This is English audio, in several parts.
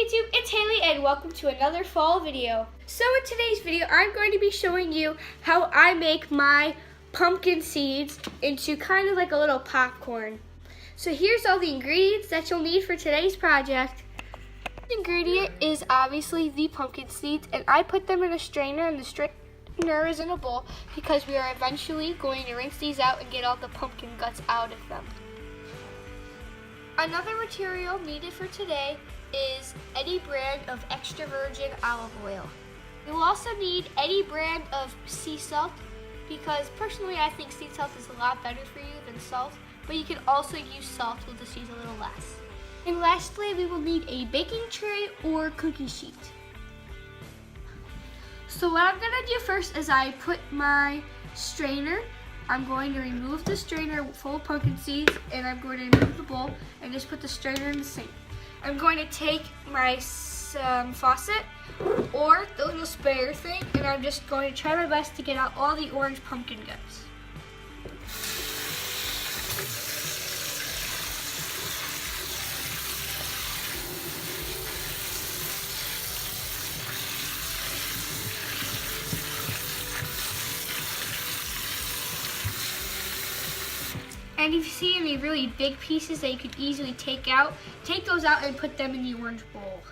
YouTube, it's Haley and welcome to another fall video. So in today's video, I'm going to be showing you how I make my pumpkin seeds into kind of like a little popcorn. So here's all the ingredients that you'll need for today's project. The ingredient is obviously the pumpkin seeds, and I put them in a strainer, and the strainer is in a bowl because we are eventually going to rinse these out and get all the pumpkin guts out of them. Another material needed for today is any brand of extra virgin olive oil. You will also need any brand of sea salt because personally I think sea salt is a lot better for you than salt, but you can also use salt, we'll just use a little less. And lastly, we will need a baking tray or cookie sheet. So what I'm gonna do first is I put my strainer. I'm going to remove the strainer full of pumpkin seeds, and I'm going to remove the bowl and just put the strainer in the sink. I'm going to take my faucet or the little sprayer thing, and I'm just going to try my best to get out all the orange pumpkin guts. And if you see any really big pieces that you could easily take those out and put them in the orange bowl.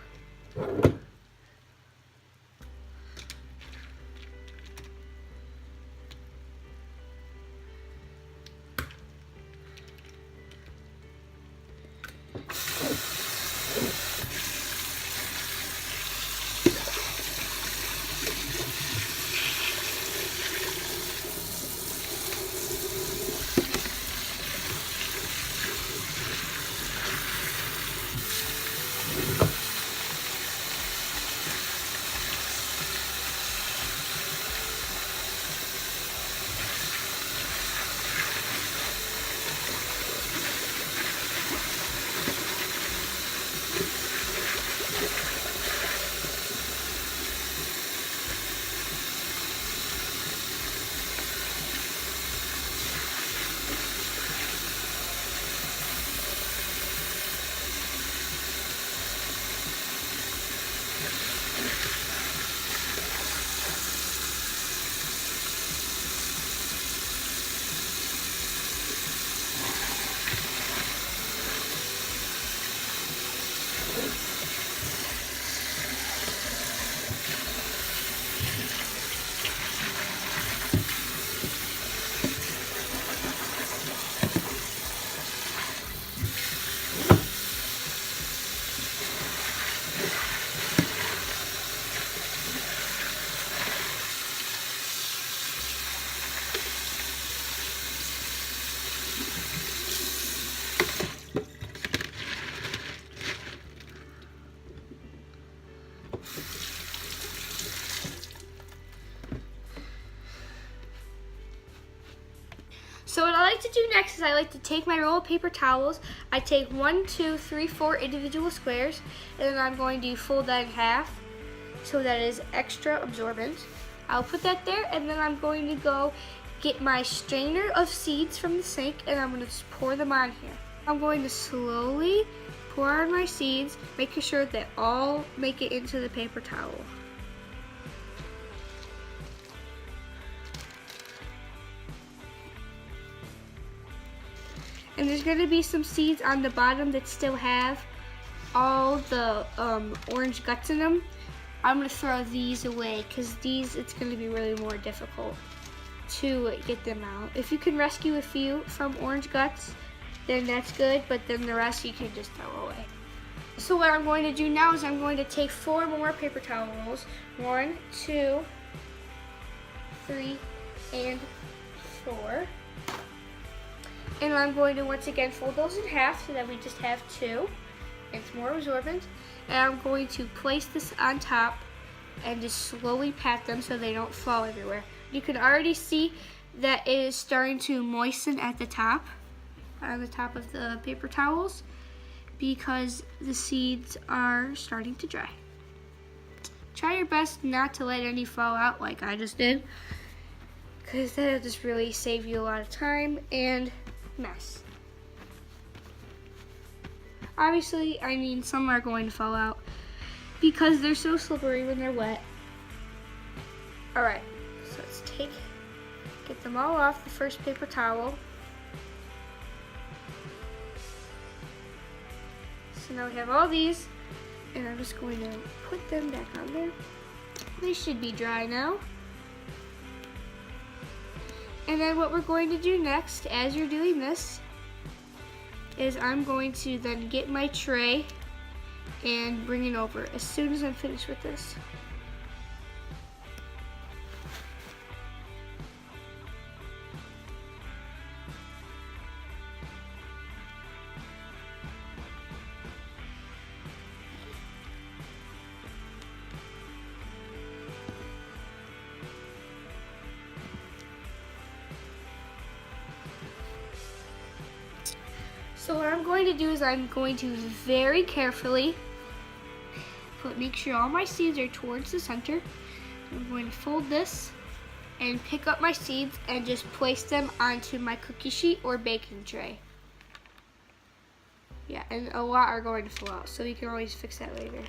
So what I like to do next is I like to take my roll of paper towels. I take 1, 2, 3, 4 individual squares, and then I'm going to fold that in half so that it is extra absorbent. I'll put that there, and then I'm going to go get my strainer of seeds from the sink, and I'm going to just pour them on here. I'm going to slowly pour on my seeds, making sure that all make it into the paper towel. And there's going to be some seeds on the bottom that still have all the orange guts in them. I'm going to throw these away because it's going to be really more difficult to get them out. If you can rescue a few from orange guts, then that's good, but then the rest you can just throw away. So what I'm going to do now is I'm going to take 4 more paper towel rolls. 1, 2, 3, and 4. And I'm going to once again fold those in half so that we just have 2. It's more absorbent. And I'm going to place this on top and just slowly pat them so they don't fall everywhere. You can already see that it is starting to moisten at the top, on the top of the paper towels, because the seeds are starting to dry. Try your best not to let any fall out like I just did, because that'll just really save you a lot of time and mess. Obviously, I mean, some are going to fall out. because they're so slippery when they're wet. All right, so let's get them all off the first paper towel. So now we have all these, and I'm just going to put them back on there. They should be dry now. And then what we're going to do next, as you're doing this, is I'm going to then get my tray and bring it over as soon as I'm finished with this. So what I'm going to do is I'm going to very carefully make sure all my seeds are towards the center. I'm going to fold this and pick up my seeds and just place them onto my cookie sheet or baking tray. Yeah, and a lot are going to fall out, so you can always fix that later.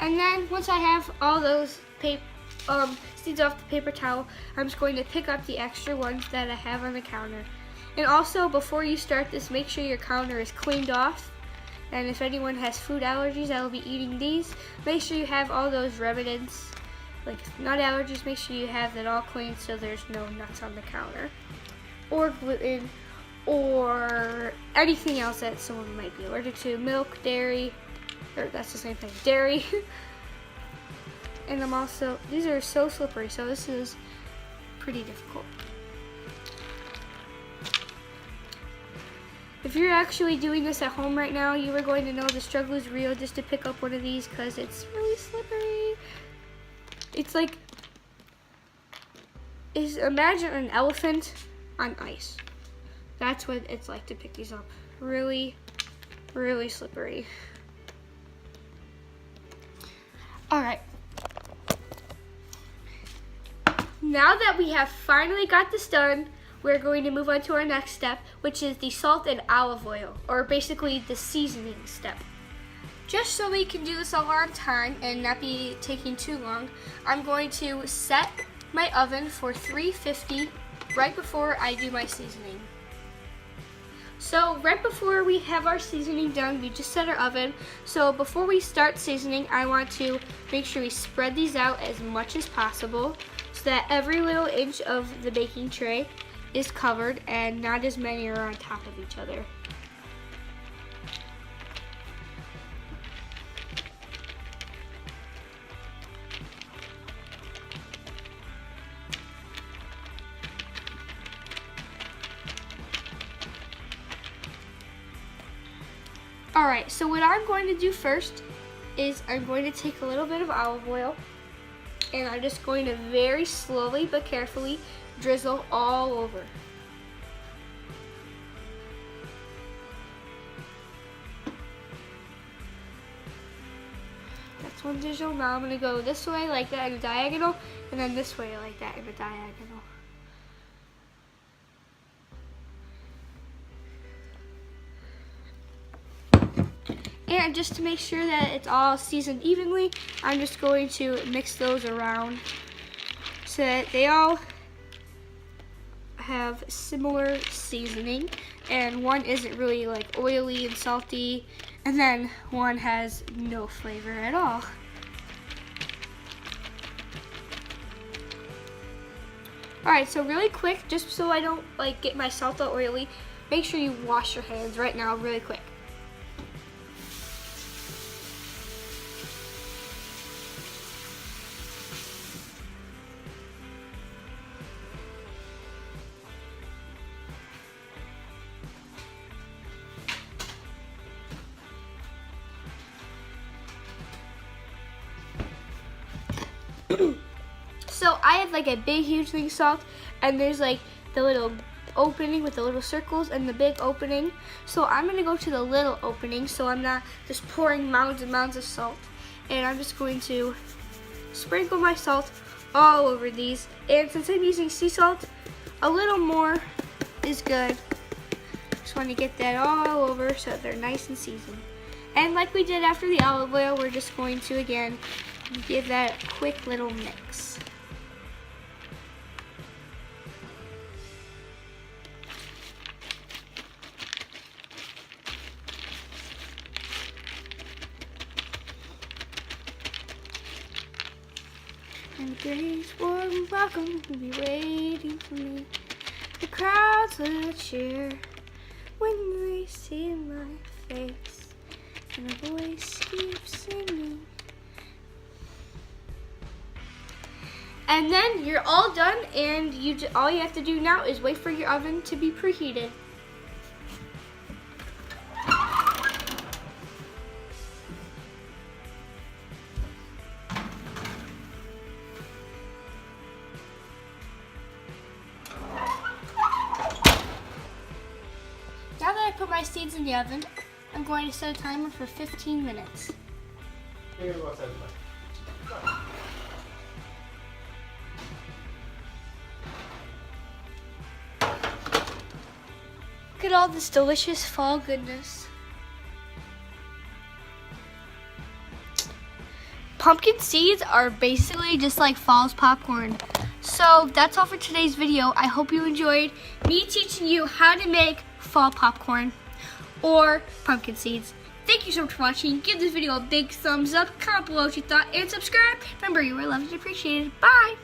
And then once I have all those seeds off the paper towel, I'm just going to pick up the extra ones that I have on the counter. And also, before you start this, make sure your counter is cleaned off. And if anyone has food allergies that will be eating these, make sure you have all those remedies. Like nut allergies, make sure you have that all clean so there's no nuts on the counter. Or gluten, or anything else that someone might be allergic to. Milk, dairy, or that's the same thing, dairy. And I'm also, these are so slippery, so this is pretty difficult. If you're actually doing this at home right now, you are going to know the struggle is real just to pick up one of these because it's really slippery. It's like, imagine an elephant on ice. That's what it's like to pick these up. Really, really slippery. All right. Now that we have finally got this done, we're going to move on to our next step, which is the salt and olive oil, or basically the seasoning step. Just so we can do this all on time and not be taking too long, I'm going to set my oven for 350 right before I do my seasoning. So right before we have our seasoning done, we just set our oven. So before we start seasoning, I want to make sure we spread these out as much as possible so that every little inch of the baking tray is covered and not as many are on top of each other. Alright, so what I'm going to do first is I'm going to take a little bit of olive oil and I'm just going to very slowly but carefully drizzle all over. That's one drizzle. Now I'm going to go this way like that in a diagonal and then this way like that in a diagonal. And just to make sure that it's all seasoned evenly, I'm just going to mix those around so that they all have similar seasoning and one isn't really like oily and salty and then one has no flavor at all. Alright, so really quick, just so I don't like get my salt all oily, make sure you wash your hands right now really quick. I have like a big, huge thing salt, and there's like the little opening with the little circles and the big opening. So I'm gonna go to the little opening so I'm not just pouring mounds and mounds of salt. And I'm just going to sprinkle my salt all over these. And since I'm using sea salt, a little more is good. Just want to get that all over so they're nice and seasoned. And like we did after the olive oil, we're just going to again give that a quick little mix. And the great warm welcome will be waiting for me. The crowds will cheer when they see my face, and a voice keeps singing. And then you're all done, and all you have to do now is wait for your oven to be preheated. Now that I put my seeds in the oven, I'm going to set a timer for 15 minutes. Look at all this delicious fall goodness. Pumpkin seeds are basically just like fall's popcorn. So that's all for today's video. I hope you enjoyed me teaching you how to make fall popcorn or pumpkin seeds. Thank you so much for watching. Give this video a big thumbs up, comment below what you thought, and subscribe. Remember, you are loved and appreciated. Bye!